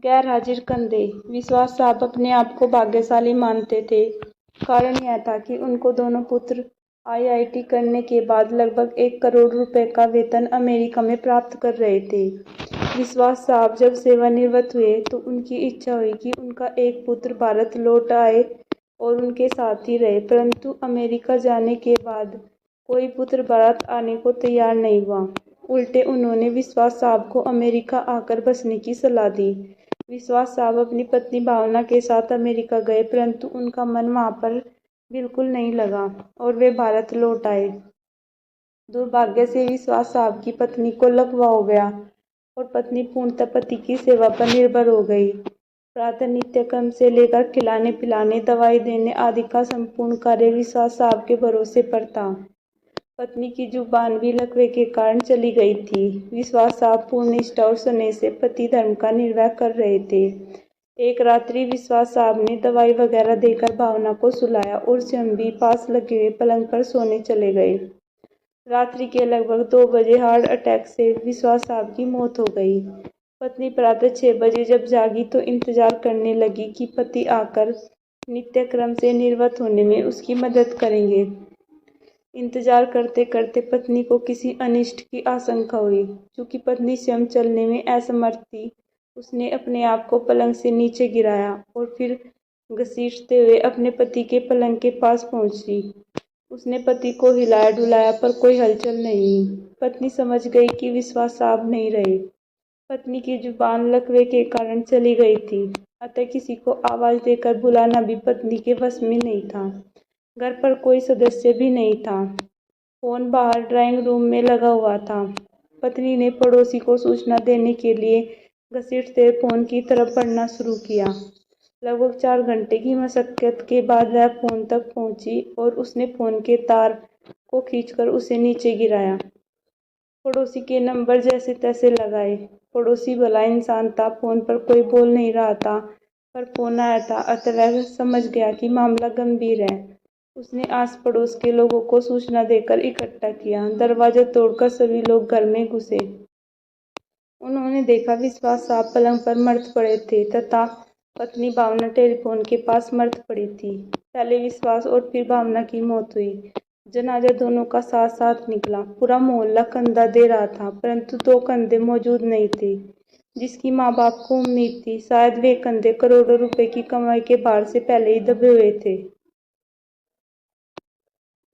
गैर हाजिर कंधे। विश्वास साहब अपने आप को भाग्यशाली मानते थे। कारण यह था कि उनको दोनों पुत्र आईआईटी करने के बाद लगभग 1 करोड़ रुपए का वेतन अमेरिका में प्राप्त कर रहे थे। विश्वास साहब जब सेवानिवृत्त हुए तो उनकी इच्छा हुई कि उनका एक पुत्र भारत लौट आए और उनके साथ ही रहे, परंतु अमेरिका जाने के बाद कोई पुत्र भारत आने को तैयार नहीं हुआ। उल्टे उन्होंने विश्वास साहब को अमेरिका आकर बसने की सलाह दी। विश्वास साहब अपनी पत्नी भावना के साथ अमेरिका गए, परंतु उनका मन वहां पर बिल्कुल नहीं लगा और वे भारत लौट आए। दुर्भाग्य से विश्वास साहब की पत्नी को लकवा हो गया और पत्नी पूर्णतः पति की सेवा पर निर्भर हो गई। प्रातः नित्यक्रम से लेकर खिलाने पिलाने, दवाई देने आदि का संपूर्ण कार्य विश्वास साहब के भरोसे पर था। पत्नी की जुबान भी लकवे के कारण चली गई थी। विश्वास साहब पूर्ण निष्ठा और स्नेह से पति धर्म का निर्वाह कर रहे थे। एक रात्रि विश्वास साहब ने दवाई वगैरह देकर भावना को सुलाया और स्वयं भी पास लगे हुए पलंग पर सोने चले गए। रात्रि के लगभग 2 बजे हार्ट अटैक से विश्वास साहब की मौत हो गई। पत्नी प्रातः 6 बजे जब जागी तो इंतजार करने लगी कि पति आकर नित्य क्रम से निवृत्त होने में उसकी मदद करेंगे। इंतजार करते करते पत्नी को किसी अनिष्ट की आशंका हुई। चूंकि पत्नी स्वयं चलने में असमर्थ थी, उसने अपने आप को पलंग से नीचे गिराया और फिर घसीटते हुए अपने पति के पलंग के पास पहुंची। उसने पति को हिलाया डुलाया पर कोई हलचल नहीं। पत्नी समझ गई कि विश्वास साहब नहीं रहे। पत्नी की जुबान लकवे के कारण चली गई थी, अतः किसी को आवाज देकर बुलाना भी पत्नी के वश में नहीं था। घर पर कोई सदस्य भी नहीं था। फोन बाहर ड्राइंग रूम में लगा हुआ था। पत्नी ने पड़ोसी को सूचना देने के लिए घसीटते फोन की तरफ बढ़ना शुरू किया। लगभग 4 घंटे की मशक्कत के बाद वह फोन तक पहुंची और उसने फोन के तार को खींचकर उसे नीचे गिराया। पड़ोसी के नंबर जैसे तैसे लगाए। पड़ोसी भला इंसान था, फोन पर कोई बोल नहीं रहा था, पर फोन आया था, अतः वह समझ गया कि मामला गंभीर है। उसने आस पड़ोस के लोगों को सूचना देकर इकट्ठा किया। दरवाजा तोड़कर सभी लोग घर में घुसे। उन्होंने देखा विश्वास साहब पलंग पर मर्द पड़े थे तथा पत्नी भावना टेलीफोन के पास मर्द पड़ी थी। पहले विश्वास और फिर भावना की मौत हुई। जनाजा दोनों का साथ साथ निकला। पूरा मोहल्ला कंधा दे रहा था, परंतु 2 कंधे मौजूद नहीं थे जिसकी माँ बाप को उम्मीद थी। शायद वे कंधे करोड़ों रुपए की कमाई के भार से पहले ही दबे हुए थे।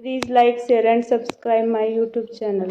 Please like, share and subscribe my YouTube channel.